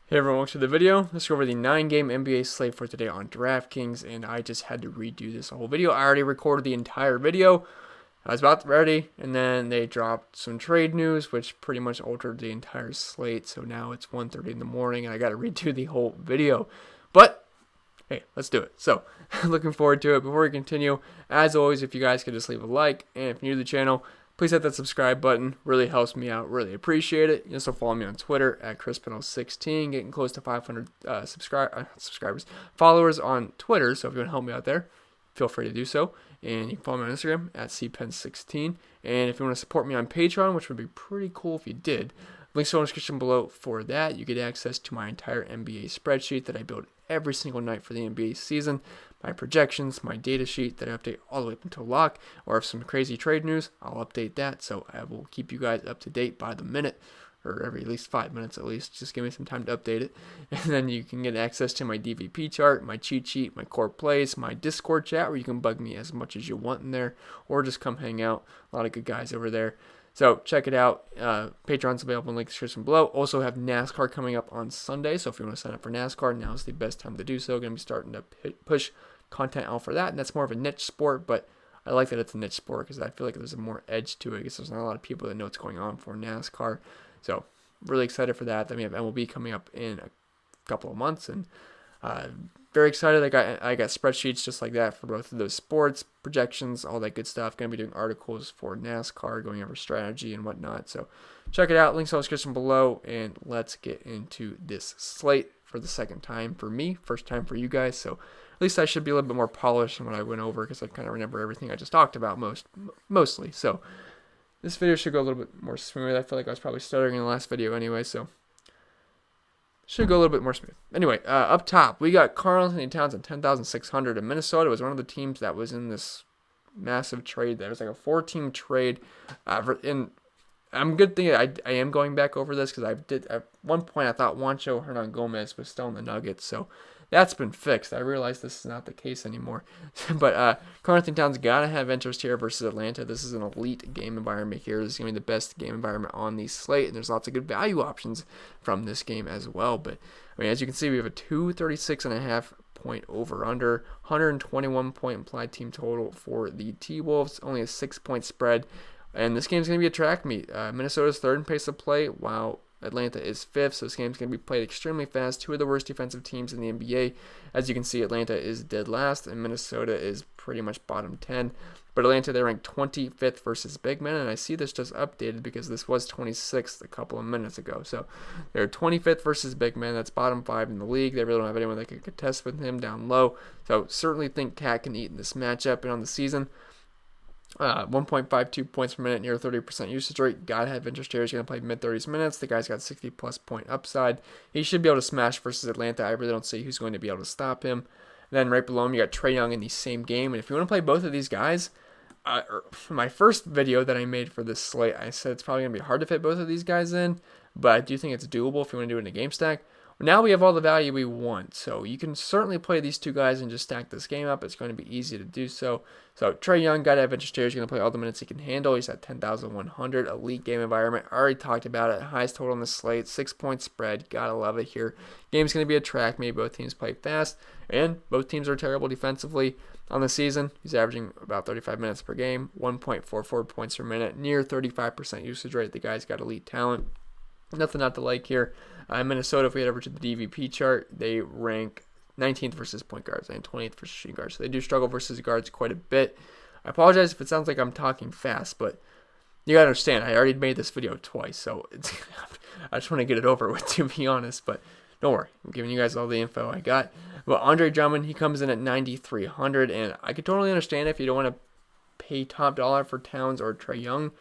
Hey everyone, welcome to the video. Let's go over the 9-game NBA slate for today on Draftkings, and I just had to redo this whole video. I already recorded the entire video. I was about ready, and then they dropped some trade news, which pretty much altered the entire slate. So now it's 1:30 in the morning, and I got to redo the whole video. But hey, let's do it. So, looking forward to it. Before we continue, as always, if you guys could just leave a like, and if you're new to the channel, please hit that subscribe button. Really helps me out. Really appreciate it. You can also follow me on Twitter at Pennell16. Getting close to 500 followers on Twitter. So if you want to help me out there, feel free to do so. And you can follow me on Instagram at cpenn16. And if you want to support me on Patreon, which would be pretty cool if you did, links in the description below for that. You get access to my entire NBA spreadsheet that I build every single night for the NBA season, my projections, my data sheet that I update all the way up until lock, or if some crazy trade news, I'll update that. So I will keep you guys up to date by the minute, or every at least 5 minutes at least. Just give me some time to update it. And then you can get access to my DVP chart, my cheat sheet, my core plays, my Discord chat where you can bug me as much as you want in there, or just come hang out. A lot of good guys over there. So check it out. Patreon's available in the link description below. Also have NASCAR coming up on Sunday. So if you want to sign up for NASCAR, now is the best time to do so. Going to be starting to push content out for that. And that's more of a niche sport, but I like that it's a niche sport because I feel like there's a more edge to it because there's not a lot of people that know what's going on for NASCAR. So really excited for that. Then we have MLB coming up in a couple of months, and very excited. I got spreadsheets just like that for both of those sports, projections, all that good stuff. Going to be doing articles for NASCAR, going over strategy and whatnot. So check it out. Links in the description below, and let's get into this slate for the second time for me, first time for you guys. So at least I should be a little bit more polished than what I went over because I kind of remember everything I just talked about mostly. So this video should go a little bit more smooth. I feel like I was probably stuttering in the last video anyway, so should go a little bit more smooth. Anyway, up top, we got Karl-Anthony Towns at 10,600. And Minnesota was one of the teams that was in this massive trade. There was like a 4-team trade. And I'm good thing I am going back over this because at one point I thought Juancho Hernangomez was still in the Nuggets. So that's been fixed. I realize this is not the case anymore. But Karl-Anthony Towns got to have interest here versus Atlanta. This is an elite game environment here. This is going to be the best game environment on the slate, and there's lots of good value options from this game as well. But I mean, as you can see, we have a 236.5 point over-under, 121 point implied team total for the T-Wolves, only a 6-point spread. And this game's going to be a track meet. Minnesota's third in pace of play, while Atlanta is fifth, so this game's going to be played extremely fast. Two of the worst defensive teams in the NBA. As you can see, Atlanta is dead last, and Minnesota is pretty much bottom 10. But Atlanta, they ranked 25th versus big men, and I see this just updated because this was 26th a couple of minutes ago. So they're 25th versus big men. That's bottom 5 in the league. They really don't have anyone that can contest with him down low. So certainly think Cat can eat in this matchup. And on the season, 1.52 points per minute, near 30% usage rate. Gotta have interest here. He's going to play mid-30s minutes. The guy's got 60-plus point upside. He should be able to smash versus Atlanta. I really don't see who's going to be able to stop him. And then right below him, you got Trae Young in the same game. And if you want to play both of these guys, my first video that I made for this slate, I said it's probably going to be hard to fit both of these guys in, but I do think it's doable if you want to do it in a game stack. Now we have all the value we want, so you can certainly play these two guys and just stack this game up. It's going to be easy to do so. So Trae Young, got to have interest here. He's going to play all the minutes he can handle. He's at 10,100, elite game environment. I already talked about it. Highest total on the slate, 6-point spread. Gotta love it here. Game's going to be a track meet. Both teams play fast, and both teams are terrible defensively. On the season, he's averaging about 35 minutes per game, 1.44 points per minute, near 35% usage rate. The guy's got elite talent. Nothing not to like here. Minnesota, if we head over to the DVP chart, they rank 19th versus point guards and 20th versus shooting guards. So they do struggle versus guards quite a bit. I apologize if it sounds like I'm talking fast, but you gotta understand, I already made this video twice, so I just want to get it over with, to be honest. But don't worry, I'm giving you guys all the info I got. Well, Andre Drummond, he comes in at 9,300, and I can totally understand if you don't want to pay top dollar for Towns or Trae Young.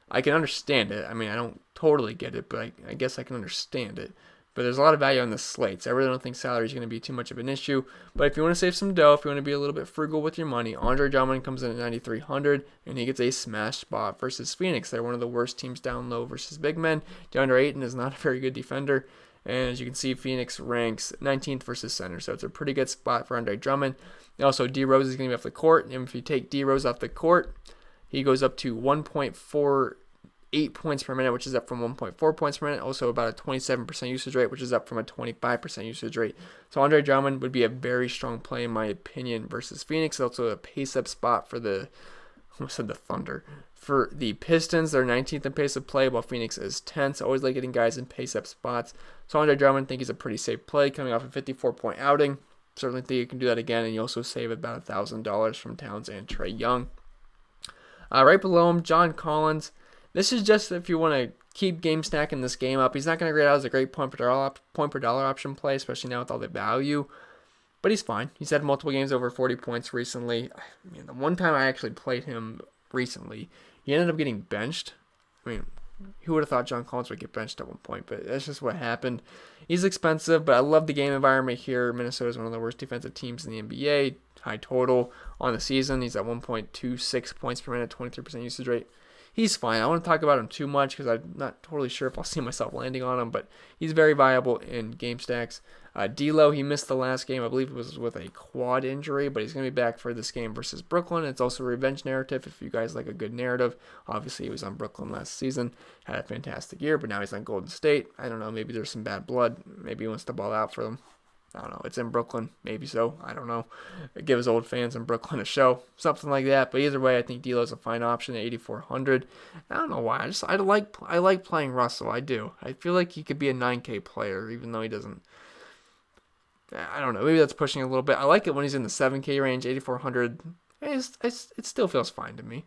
I can understand it. I mean, I don't totally get it, but I guess I can understand it. But there's a lot of value on the slates. I really don't think salary is going to be too much of an issue. But if you want to save some dough, if you want to be a little bit frugal with your money, Andre Drummond comes in at 9,300, and he gets a smash spot versus Phoenix. They're one of the worst teams down low versus big men. DeAndre Ayton is not a very good defender. And as you can see, Phoenix ranks 19th versus center. So it's a pretty good spot for Andre Drummond. Also, D Rose is going to be off the court. And if you take D Rose off the court, he goes up to 1.4 8 points per minute, which is up from 1.4 points per minute. Also about a 27% usage rate, which is up from a 25% usage rate. So Andre Drummond would be a very strong play in my opinion versus Phoenix. Also a pace-up spot for the Thunder. For the Pistons, they're 19th in pace of play, while Phoenix is 10th. So always like getting guys in pace-up spots. So Andre Drummond, I think he's a pretty safe play coming off a 54-point outing. Certainly think you can do that again, and you also save about $1,000 from Towns and Trae Young. Right below him, John Collins. This is just if you want to keep game stacking this game up. He's not going to grade out as a great point per dollar option play, especially now with all the value. But he's fine. He's had multiple games over 40 points recently. I mean, the one time I actually played him recently, he ended up getting benched. I mean, who would have thought John Collins would get benched at one point? But that's just what happened. He's expensive, but I love the game environment here. Minnesota is one of the worst defensive teams in the NBA. High total on the season. He's at 1.26 points per minute, 23% usage rate. He's fine. I don't want to talk about him too much because I'm not totally sure if I'll see myself landing on him, but he's very viable in game stacks. D'Lo, he missed the last game. I believe it was with a quad injury, but he's going to be back for this game versus Brooklyn. It's also a revenge narrative if you guys like a good narrative. Obviously, he was on Brooklyn last season, had a fantastic year, but now he's on Golden State. I don't know. Maybe there's some bad blood. Maybe he wants to ball out for them. I don't know. It's in Brooklyn. Maybe so. I don't know. Give his old fans in Brooklyn a show. Something like that. But either way, I think D'Lo's a fine option at 8,400. I don't know why. I like playing Russell. I do. I feel like he could be a 9K player, even though he doesn't. I don't know. Maybe that's pushing a little bit. I like it when he's in the 7K range. 8,400. It still feels fine to me.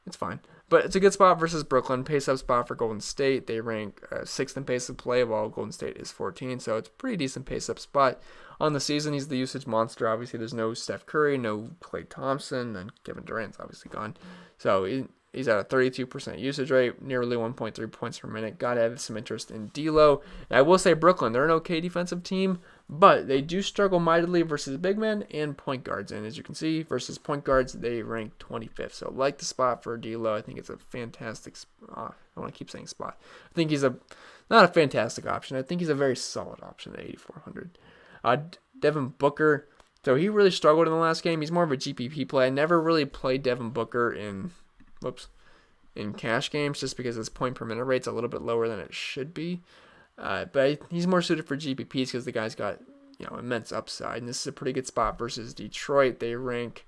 It's fine. But it's a good spot versus Brooklyn. Pace-up spot for Golden State. They rank 6th in pace of play, while Golden State is 14. So it's a pretty decent pace-up spot. On the season, he's the usage monster. Obviously, there's no Steph Curry, no Klay Thompson, and Kevin Durant's obviously gone. So he's at a 32% usage rate, nearly 1.3 points per minute. Got to have some interest in D'Lo. And I will say Brooklyn, they're an okay defensive team, but they do struggle mightily versus big men and point guards. And as you can see, versus point guards, they rank 25th. So like the spot for D'Lo. I think it's a fantastic I want to keep saying spot. I think he's not a fantastic option. I think he's a very solid option at 8,400. Devin Booker. So he really struggled in the last game. He's more of a GPP play. I never really played Devin Booker in cash games just because his point per minute rate's a little bit lower than it should be. But he's more suited for GPPs because the guy's got immense upside. And this is a pretty good spot versus Detroit. They rank,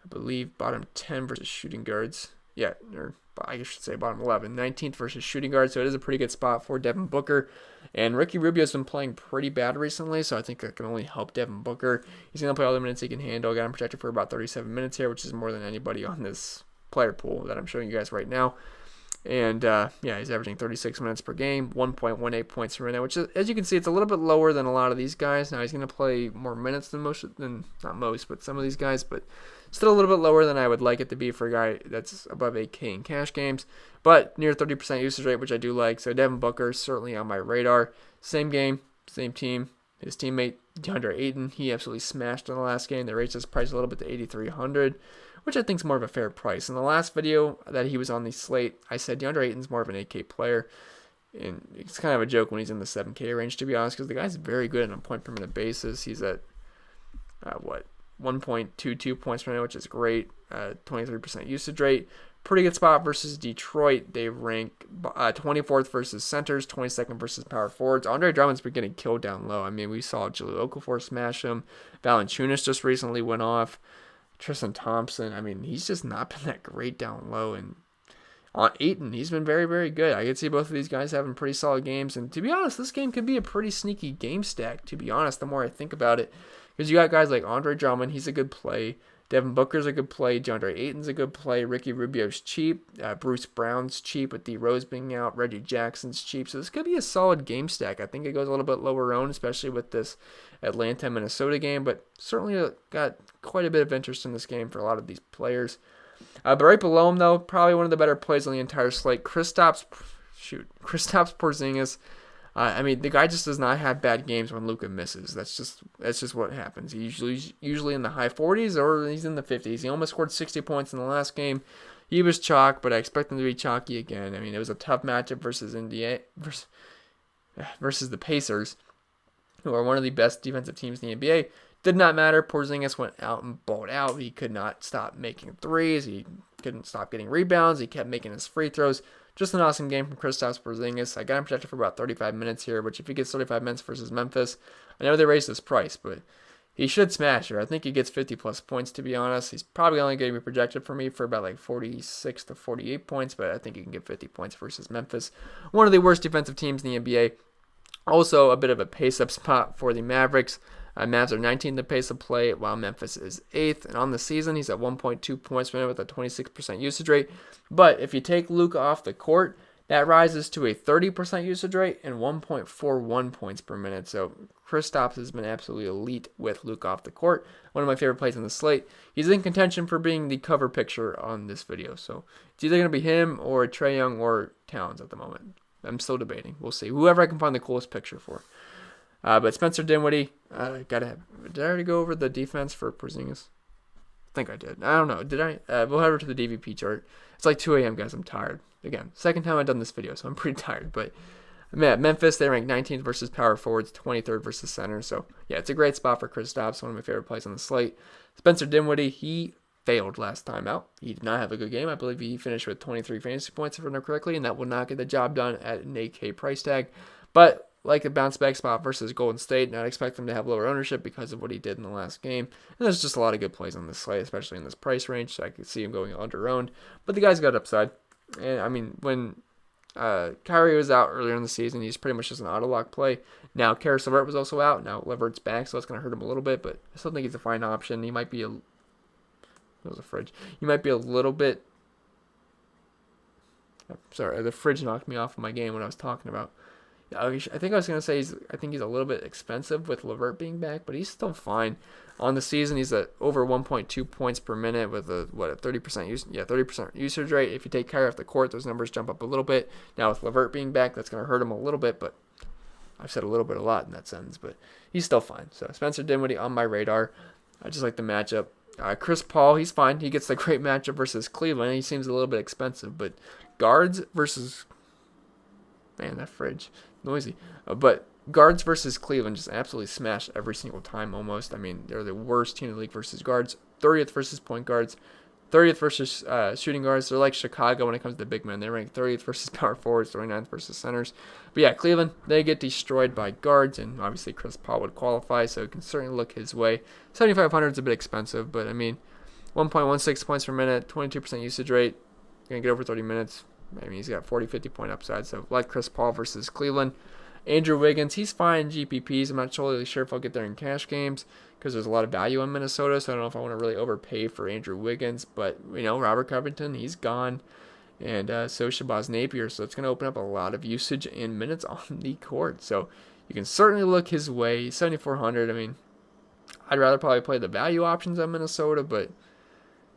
I believe, bottom 10 versus shooting guards. Yeah, or I should say bottom 11. 19th versus shooting guards. So it is a pretty good spot for Devin Booker. And Ricky Rubio's been playing pretty bad recently, so I think that can only help Devin Booker. He's going to play all the minutes he can handle. Got him projected for about 37 minutes here, which is more than anybody on this player pool that I'm showing you guys right now. And he's averaging 36 minutes per game, 1.18 points per minute, which is, as you can see, it's a little bit lower than a lot of these guys. Now he's going to play more minutes than some of these guys, but still a little bit lower than I would like it to be for a guy that's above 8K in cash games. But near 30% usage rate, which I do like. So Devin Booker is certainly on my radar. Same game, same team. His teammate DeAndre Ayton, he absolutely smashed in the last game. They raised his price a little bit to 8,300. Which I think is more of a fair price. In the last video that he was on the slate, I said DeAndre Ayton's more of an 8K player. And it's kind of a joke when he's in the 7K range, to be honest, because the guy's very good on a point per minute basis. He's at, 1.22 points per minute, which is great. 23% usage rate. Pretty good spot versus Detroit. They rank 24th versus centers, 22nd versus power forwards. Andre Drummond's been getting killed down low. I mean, we saw Jahlil Okafor smash him. Valanciunas just recently went off. Tristan Thompson, I mean, he's just not been that great down low. And on Ayton, he's been very, very good. I could see both of these guys having pretty solid games. And to be honest, this game could be a pretty sneaky game stack, to be honest, the more I think about it. Because you got guys like Andre Drummond, he's a good play. Devin Booker's a good play. DeAndre Ayton's a good play. Ricky Rubio's cheap. Bruce Brown's cheap with D Rose being out. Reggie Jackson's cheap. So this could be a solid game stack. I think it goes a little bit lower owned, especially with this Atlanta-Minnesota game. But certainly got quite a bit of interest in this game for a lot of these players. But right below him, though, probably one of the better plays on the entire slate. Kristaps Porzingis. I mean, the guy just does not have bad games when Luka misses. That's just what happens. He's usually in the high 40s or he's in the 50s. He almost scored 60 points in the last game. He was chalk, but I expect him to be chalky again. I mean, it was a tough matchup versus the Pacers, who are one of the best defensive teams in the NBA. Did not matter. Porzingis went out and balled out. He could not stop making threes. He couldn't stop getting rebounds. He kept making his free throws. Just an awesome game from Kristaps Porzingis. I got him projected for about 35 minutes here, which if he gets 35 minutes versus Memphis, I know they raised his price, but he should smash her. I think he gets 50-plus points, to be honest. He's probably only going to be projected for me for about like 46 to 48 points, but I think he can get 50 points versus Memphis. One of the worst defensive teams in the NBA. Also, a bit of a pace-up spot for the Mavericks. Mavs are 19th in the pace of play, while Memphis is 8th. And on the season, he's at 1.2 points per minute with a 26% usage rate. But if you take Luka off the court, that rises to a 30% usage rate and 1.41 points per minute. So Kristaps has been absolutely elite with Luka off the court. One of my favorite plays on the slate. He's in contention for being the cover picture on this video. So it's either going to be him or Trae Young or Towns at the moment. I'm still debating. We'll see. Whoever I can find the coolest picture for. But Spencer Dinwiddie, did I already go over the defense for Porzingis? I think I did. I don't know. Did I? We'll head over to the DVP chart. It's like 2 a.m., guys. I'm tired. Again, second time I've done this video, so I'm pretty tired. But man, Memphis, they rank 19th versus power forwards, 23rd versus center. So yeah, it's a great spot for Kristaps, one of my favorite plays on the slate. Spencer Dinwiddie, he failed last time out. He did not have a good game. I believe he finished with 23 fantasy points, if I remember correctly, and that will not get the job done at an 8K price tag. But like a bounce back spot versus Golden State, not expect him to have lower ownership because of what he did in the last game. And there's just a lot of good plays on this slate, especially in this price range, so I could see him going under-owned. But the guy's got upside. And I mean, when Kyrie was out earlier in the season, he's pretty much just an auto-lock play. Now, Karis LeVert was also out. Now, LeVert's back, so it's going to hurt him a little bit, but I still think he's a fine option. He might be a... That was a fridge. He might be a little bit... Sorry, the fridge knocked me off of my game when I was talking about... I think I was going to say I think he's a little bit expensive with LeVert being back, but he's still fine. On the season, he's at over 1.2 points per minute with a 30% usage rate. If you take Kyrie off the court, those numbers jump up a little bit. Now with LeVert being back, that's going to hurt him a little bit, but I've said a little bit a lot in that sentence, but he's still fine. So Spencer Dinwiddie on my radar. I just like the matchup. Chris Paul, he's fine. He gets the great matchup versus Cleveland. He seems a little bit expensive, but guards versus... Man, that fridge. Noisy. But guards versus Cleveland just absolutely smashed every single time almost. I mean, they're the worst team in the league versus guards. 30th versus point guards. 30th versus shooting guards. They're like Chicago when it comes to big men. They rank 30th versus power forwards, 29th versus centers. But yeah, Cleveland, they get destroyed by guards, and obviously Chris Paul would qualify, so it can certainly look his way. 7,500 is a bit expensive, but I mean, 1.16 points per minute, 22% usage rate. Going to get over 30 minutes. I mean, he's got 40, 50 point upside. So, like Chris Paul versus Cleveland. Andrew Wiggins, he's fine in GPPs. I'm not totally sure if I'll get there in cash games because there's a lot of value in Minnesota. So, I don't know if I want to really overpay for Andrew Wiggins. But, you know, Robert Covington, he's gone. And so Shabazz Napier. So, it's going to open up a lot of usage and minutes on the court. So, you can certainly look his way. 7,400. I mean, I'd rather probably play the value options on Minnesota, but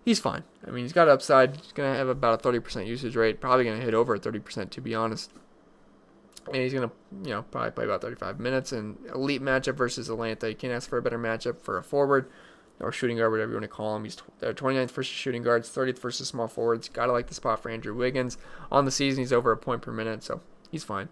he's fine. I mean, he's got upside. He's going to have about a 30% usage rate. Probably going to hit over 30%, to be honest. And he's going to, you know, probably play about 35 minutes. And elite matchup versus Atlanta. You can't ask for a better matchup for a forward or shooting guard, whatever you want to call him. He's 29th versus shooting guards, 30th versus small forwards. Got to like the spot for Andrew Wiggins. On the season, he's over a point per minute, so he's fine.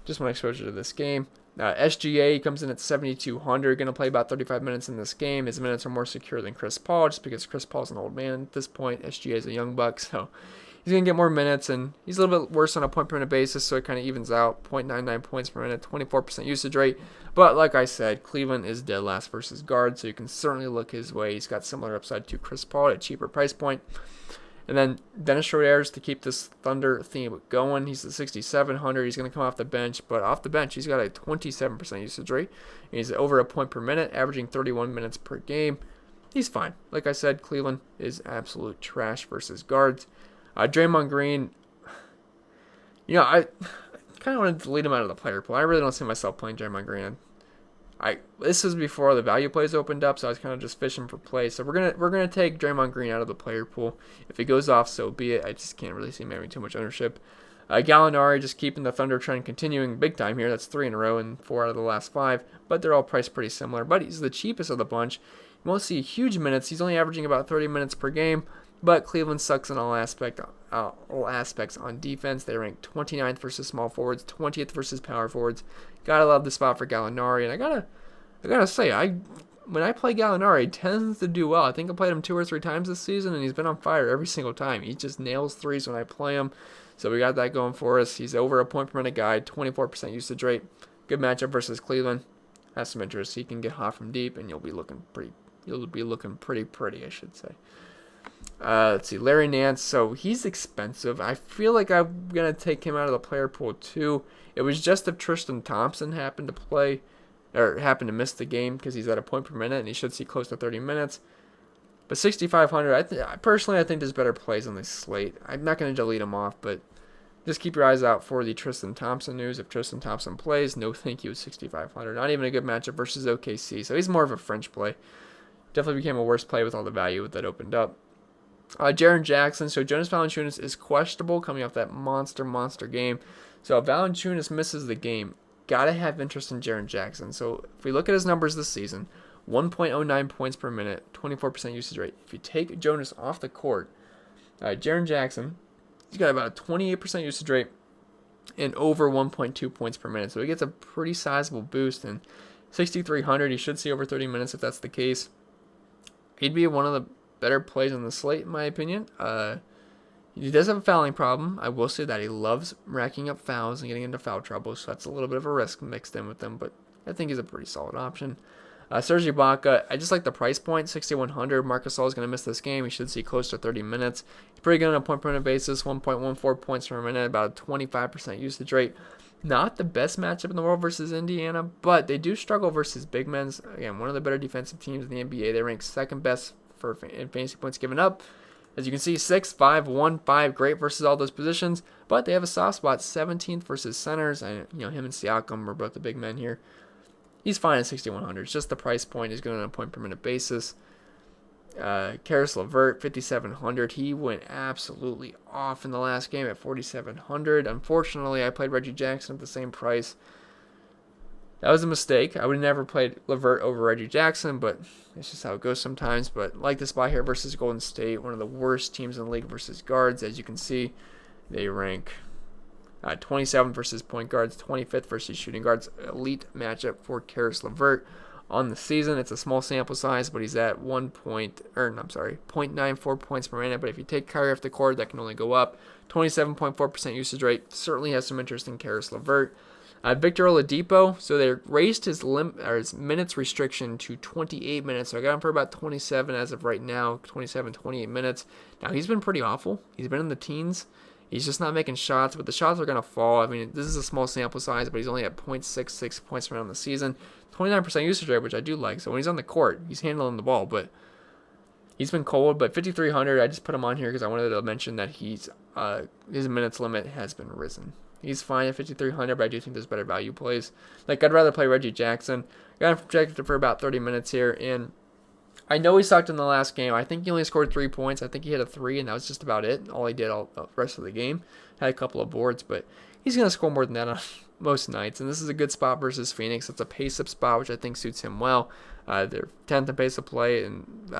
Just my exposure to this game. SGA comes in at 7,200, going to play about 35 minutes in this game. His minutes are more secure than Chris Paul, just because Chris Paul's an old man at this point. SGA is a young buck, so he's going to get more minutes, and he's a little bit worse on a point per minute basis, so it kind of evens out. 0.99 points per minute, 24% usage rate. But like I said, Cleveland is dead last versus guard, so you can certainly look his way. He's got similar upside to Chris Paul at a cheaper price point. And then Dennis Schroeder's to keep this Thunder theme going. He's at 6,700. He's going to come off the bench, but off the bench, he's got a 27% usage rate. And he's over a point per minute, averaging 31 minutes per game. He's fine. Like I said, Cleveland is absolute trash versus guards. Draymond Green, you know, I kind of want to delete him out of the player pool. I really don't see myself playing Draymond Green. This is before the value plays opened up, so I was kind of just fishing for plays. So we're gonna take Draymond Green out of the player pool. If he goes off, so be it. I just can't really see him having too much ownership. Gallinari just keeping the Thunder trend continuing big time here. That's 3 in a row and 4 out of the last 5, but they're all priced pretty similar. But he's the cheapest of the bunch. You won't see huge minutes. He's only averaging about 30 minutes per game, but Cleveland sucks in all aspects on defense. They rank 29th versus small forwards, 20th versus power forwards. Gotta love the spot for Gallinari, and I gotta say, I when I play Gallinari, he tends to do well. I think I played him 2 or 3 times this season, and he's been on fire every single time. He just nails threes when I play him. So we got that going for us. He's over a point per minute guy, 24% usage rate. Good matchup versus Cleveland. Has some interest. He can get hot from deep, and you'll be looking pretty. I should say. Let's see, Larry Nance. So he's expensive. I feel like I'm gonna take him out of the player pool too. It was just if Tristan Thompson happened to miss the game because he's at a point per minute and he should see close to 30 minutes. But 6,500, I think there's better plays on this slate. I'm not going to delete him off, but just keep your eyes out for the Tristan Thompson news. If Tristan Thompson plays, no thank you with 6,500. Not even a good matchup versus OKC, so he's more of a French play. Definitely became a worse play with all the value that opened up. Jaren Jackson. So Jonas Valanciunas is questionable coming off that monster game. So if Valanciunas misses the game, gotta have interest in Jaren Jackson. So if we look at his numbers this season, 1.09 points per minute, 24% usage rate. If you take Jonas off the court, Jaren Jackson, he's got about a 28% usage rate and over 1.2 points per minute. So he gets a pretty sizable boost. And 6,300, he should see over 30 minutes if that's the case. He'd be one of the better plays on the slate, in my opinion. He does have a fouling problem. I will say that he loves racking up fouls and getting into foul trouble, so that's a little bit of a risk mixed in with him, but I think he's a pretty solid option. Serge Ibaka, I just like the price point, 6,100. Marc Gasol is going to miss this game. He should see close to 30 minutes. He's pretty good on a point per minute basis, 1.14 points per minute, about a 25% usage rate. Not the best matchup in the world versus Indiana, but they do struggle versus big men. Again, one of the better defensive teams in the NBA. They rank second best in fantasy points given up. As you can see, 6'5", 1'5", great versus all those positions, but they have a soft spot, 17th versus centers. Him and Siakam are both the big men here. He's fine at 6,100. It's just the price point is good on a point per minute basis. Karis LeVert, 5,700. He went absolutely off in the last game at 4,700. Unfortunately, I played Reggie Jackson at the same price. That was a mistake. I would have never played LeVert over Reggie Jackson, but it's just how it goes sometimes. But like the spot here versus Golden State, one of the worst teams in the league versus guards. As you can see, they rank 27th versus point guards, 25th versus shooting guards. Elite matchup for Karis LeVert on the season. It's a small sample size, but he's at 0.94 points per minute. But if you take Kyrie off the court, that can only go up. 27.4% usage rate. Certainly has some interest in Karis LeVert. Victor Oladipo, so they raised his minutes restriction to 28 minutes. So I got him for about 27 as of right now, 27, 28 minutes. Now, he's been pretty awful. He's been in the teens. He's just not making shots, but the shots are going to fall. I mean, this is a small sample size, but he's only at 0.66 points per minute on the season. 29% usage rate, which I do like. So when he's on the court, he's handling the ball, but he's been cold. But 5,300, I just put him on here because I wanted to mention that his minutes limit has been risen. He's fine at 5,300, but I do think there's better value plays. Like, I'd rather play Reggie Jackson. Got him projected for about 30 minutes here, and I know he sucked in the last game. I think he only scored 3 points. I think he hit a 3, and that was just about it. All he did all the rest of the game. Had a couple of boards, but he's going to score more than that on most nights, and this is a good spot versus Phoenix. It's a pace-up spot, which I think suits him well. They're 10th in pace of play, and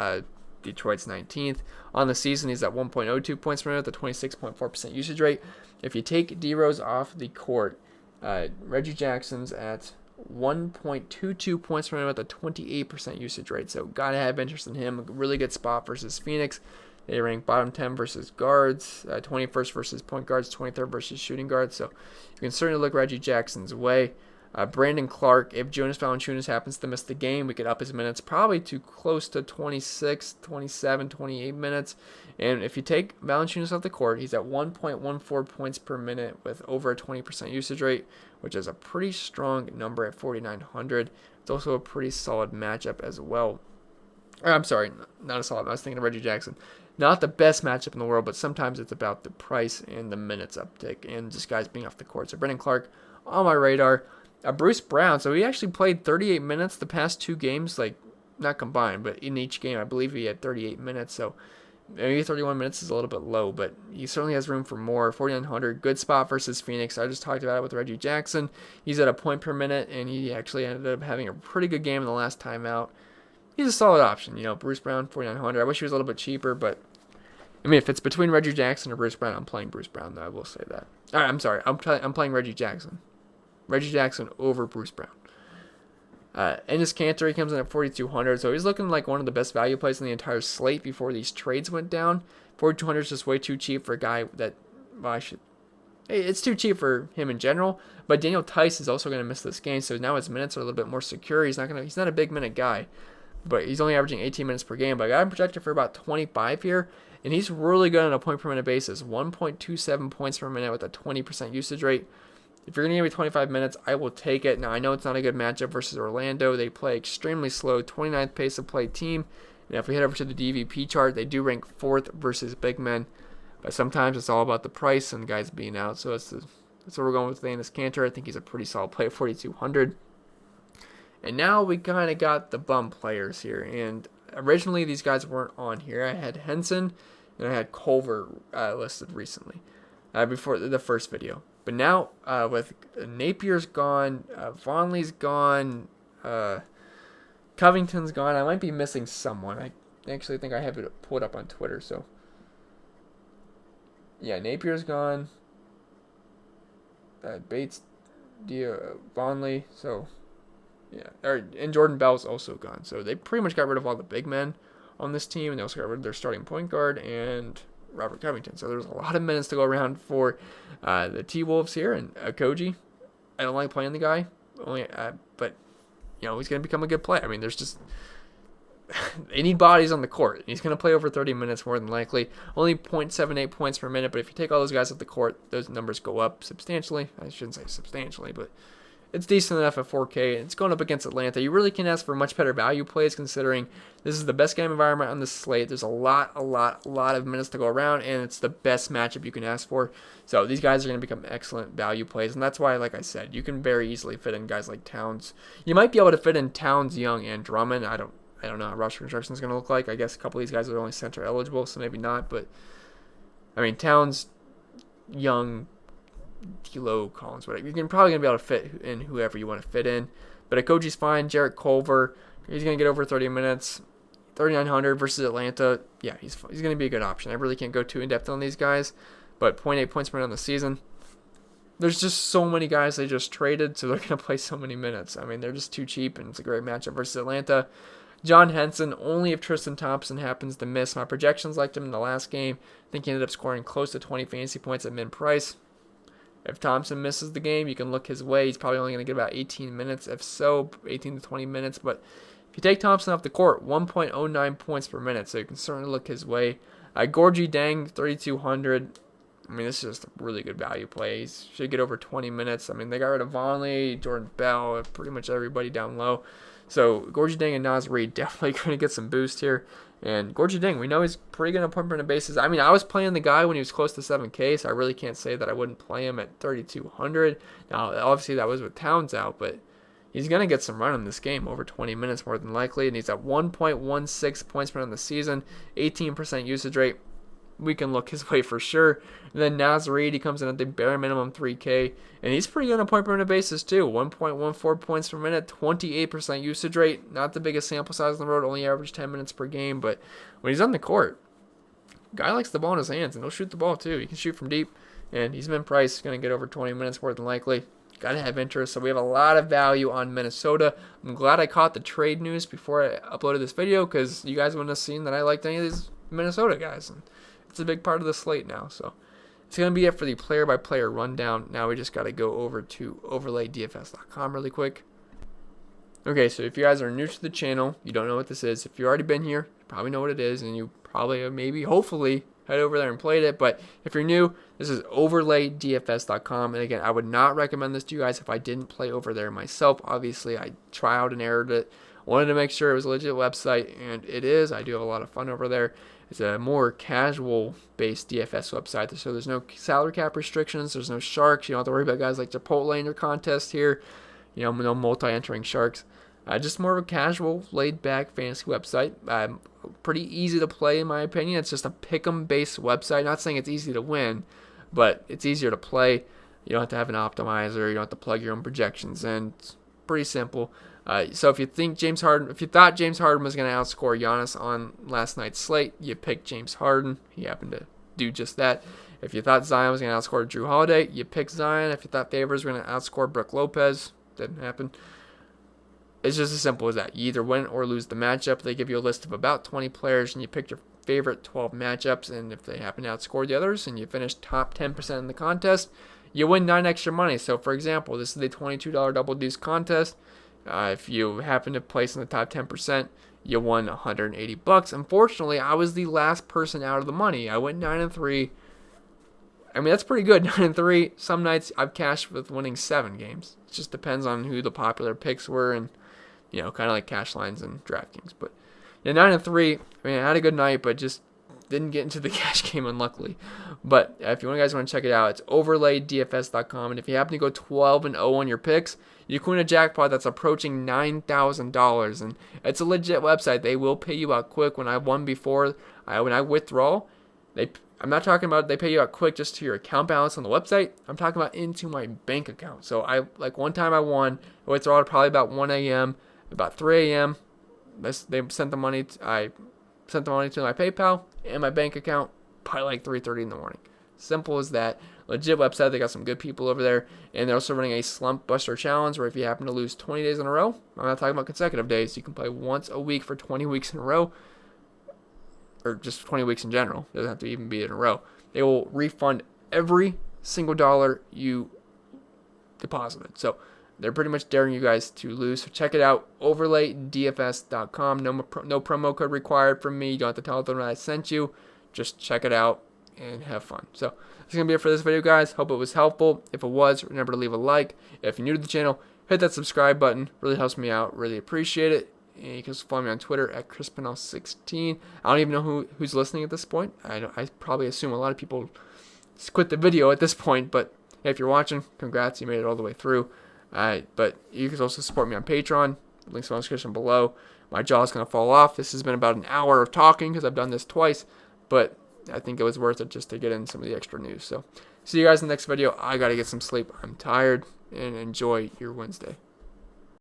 Detroit's 19th. On the season, he's at 1.02 points per minute, the 26.4% usage rate. If you take D-Rose off the court, Reggie Jackson's at 1.22 points per minute with a 28% usage rate. So gotta have interest in him. A really good spot versus Phoenix. They rank bottom 10 versus guards, 21st versus point guards, 23rd versus shooting guards. So you can certainly look Reggie Jackson's way. Brandon Clark, if Jonas Valanciunas happens to miss the game, we could up his minutes probably to close to 26, 27, 28 minutes. And if you take Valanciunas off the court, he's at 1.14 points per minute with over a 20% usage rate, which is a pretty strong number at 4,900. It's also a pretty solid matchup as well. I'm sorry, not a solid. I was thinking of Reggie Jackson. Not the best matchup in the world, but sometimes it's about the price and the minutes uptick and just guys being off the court. So Brandon Clark on my radar. Bruce Brown, so he actually played 38 minutes the past 2 games, like not combined, but in each game, I believe he had 38 minutes. So maybe 31 minutes is a little bit low, but he certainly has room for more. 4,900, good spot versus Phoenix. I just talked about it with Reggie Jackson. He's at a point per minute, and he actually ended up having a pretty good game in the last time out. He's a solid option, Bruce Brown, 4,900. I wish he was a little bit cheaper, but I mean, if it's between Reggie Jackson or Bruce Brown, I'm playing Bruce Brown, though. I will say that. All right, I'm sorry. I'm playing Reggie Jackson. Reggie Jackson over Bruce Brown. Enes Kanter, he comes in at 4,200, so he's looking like one of the best value plays in the entire slate before these trades went down. 4,200 is just way too cheap for a guy that, well, it's too cheap for him in general. But Daniel Tice is also going to miss this game, so now his minutes are a little bit more secure. He's not a big minute guy, but he's only averaging 18 minutes per game. But I got him projected for about 25 here, and he's really good on a point per minute basis. 1.27 points per minute with a 20% usage rate. If you're going to give me 25 minutes, I will take it. Now, I know it's not a good matchup versus Orlando. They play extremely slow, 29th pace of play team. And if we head over to the DVP chart, they do rank 4th versus big men. But sometimes it's all about the price and guys being out. So that's what we're going with Enes Kanter. I think he's a pretty solid play at 4,200. And now we kind of got the bum players here. And originally, these guys weren't on here. I had Henson and I had Culver listed recently before the first video. But now, with Napier's gone, Vonley's gone, Covington's gone, I might be missing someone. I actually think I have it pulled up on Twitter. So, yeah, Napier's gone. Bates, Vonley. So, yeah, and Jordan Bell's also gone. So they pretty much got rid of all the big men on this team, and they also got rid of their starting point guard and Robert Covington. So there's a lot of minutes to go around for the T-Wolves here. And Koji, I don't like playing the guy, but he's going to become a good player. I mean, there's just they need bodies on the court. He's going to play over 30 minutes more than likely. Only 0.78 points per minute, but if you take all those guys off the court, those numbers go up substantially. I shouldn't say substantially, but it's decent enough at 4K. It's going up against Atlanta. You really can ask for much better value plays considering this is the best game environment on the slate. There's a lot of minutes to go around, and it's the best matchup you can ask for. So these guys are going to become excellent value plays, and that's why, like I said, you can very easily fit in guys like Towns. You might be able to fit in Towns, Young, and Drummond. I don't know how roster construction is going to look like. I guess a couple of these guys are only center eligible, so maybe not. But, I mean, Towns, Young, D'Lo, Collins, whatever. You're probably going to be able to fit in whoever you want to fit in. But Okoji's fine. Jarrett Culver, he's going to get over 30 minutes. 3,900 versus Atlanta. Yeah, he's going to be a good option. I really can't go too in-depth on these guys. But 0.8 points per minute on the season. There's just so many guys they just traded, so they're going to play so many minutes. I mean, they're just too cheap, and it's a great matchup versus Atlanta. John Henson, only if Tristan Thompson happens to miss. My projections liked him in the last game. I think he ended up scoring close to 20 fantasy points at min-price. If Thompson misses the game, you can look his way. He's probably only going to get about 18 minutes. If so, 18 to 20 minutes. But if you take Thompson off the court, 1.09 points per minute. So you can certainly look his way. Gorgie Deng, 3,200. I mean, this is just a really good value play. He should get over 20 minutes. I mean, they got rid of Vonley, Jordan Bell, pretty much everybody down low. So Gorgie Deng and Naz Reid definitely going to get some boost here. And Gorgie Deng, we know he's pretty good on point per minute basis. I mean, I was playing the guy when he was close to 7K, so I really can't say that I wouldn't play him at 3,200. Now, obviously, that was with Towns out, but he's going to get some run in this game, over 20 minutes more than likely. And he's at 1.16 points per minute on the season, 18% usage rate. We can look his way for sure. And then Naz Reid, he comes in at the bare minimum 3K, and he's pretty good on a point per minute basis too. 1.14 points per minute, 28% usage rate. Not the biggest sample size on the road, only average 10 minutes per game, but when he's on the court, guy likes the ball in his hands, and he'll shoot the ball too. He can shoot from deep, and he's been priced, going to get over 20 minutes more than likely. Got to have interest, so we have a lot of value on Minnesota. I'm glad I caught the trade news before I uploaded this video, because you guys wouldn't have seen that I liked any of these Minnesota guys, and it's a big part of the slate now. So it's going to be it for the player-by-player rundown. Now we just got to go over to overlaydfs.com really quick. Okay, so if you guys are new to the channel, you don't know what this is. If you've already been here, you probably know what it is, and you probably, maybe, hopefully, head over there and played it. But if you're new, this is overlaydfs.com. And again, I would not recommend this to you guys if I didn't play over there myself. Obviously, I trialed and errored it. Wanted to make sure it was a legit website, and it is. I do have a lot of fun over there. It's a more casual-based DFS website, so there's no salary cap restrictions. There's no sharks. You don't have to worry about guys like Chipotle in your contest here. No multi-entering sharks. Just more of a casual, laid-back fantasy website. Pretty easy to play, in my opinion. It's just a pick'em-based website. Not saying it's easy to win, but it's easier to play. You don't have to have an optimizer. You don't have to plug your own projections in. It's pretty simple. So if you thought James Harden was going to outscore Giannis on last night's slate, you picked James Harden. He happened to do just that. If you thought Zion was going to outscore Drew Holiday, you picked Zion. If you thought Favors was going to outscore Brook Lopez, didn't happen. it's just as simple as that. You either win or lose the matchup. They give you a list of about 20 players, and you pick your favorite 12 matchups, and if they happen to outscore the others and you finish top 10% in the contest, you win 9 extra money. So, for example, this is the $22 double deuce contest. If you happen to place in the top 10%, you won $180. Unfortunately, I was the last person out of the money. I went 9-3. I mean, that's pretty good, 9-3. Some nights I've cashed with winning 7 games. It just depends on who the popular picks were and, kind of like cash lines and DraftKings. But yeah, 9-3. I mean, I had a good night, but just didn't get into the cash game, unluckily. But if you guys want to check it out, it's overlaydfs.com. And if you happen to go 12-0 on your picks, you can win a jackpot that's approaching $9,000. And it's a legit website. They will pay you out quick. When I won before, when I withdraw, I'm not talking about they pay you out quick just to your account balance on the website. I'm talking about into my bank account. So one time I won, I withdrew probably about 1 a.m., about 3 a.m. They sent the money. I sent the money to my PayPal and my bank account probably like 3:30 in the morning. Simple as that. Legit website. They got some good people over there, and they're also running a slump buster challenge where if you happen to lose 20 days in a row, I'm not talking about consecutive days. You can play once a week for 20 weeks in a row, or just 20 weeks in general. It doesn't have to even be in a row. They will refund every single dollar you deposited. So they're pretty much daring you guys to lose. So check it out, overlaydfs.com. No promo code required from me. You don't have to tell them that I sent you. Just check it out and have fun. So that's going to be it for this video, guys. Hope it was helpful. If it was, remember to leave a like. If you're new to the channel, hit that subscribe button. Really helps me out. Really appreciate it. And you can also follow me on Twitter at Pennell16. I don't even know who's listening at this point. I probably assume a lot of people quit the video at this point. But if you're watching, congrats. You made it all the way through. But you can also support me on Patreon. Links in the description below. My jaw's going to fall off. This has been about an hour of talking because I've done this twice. But I think it was worth it just to get in some of the extra news. So see you guys in the next video. I got to get some sleep. I'm tired. And enjoy your Wednesday.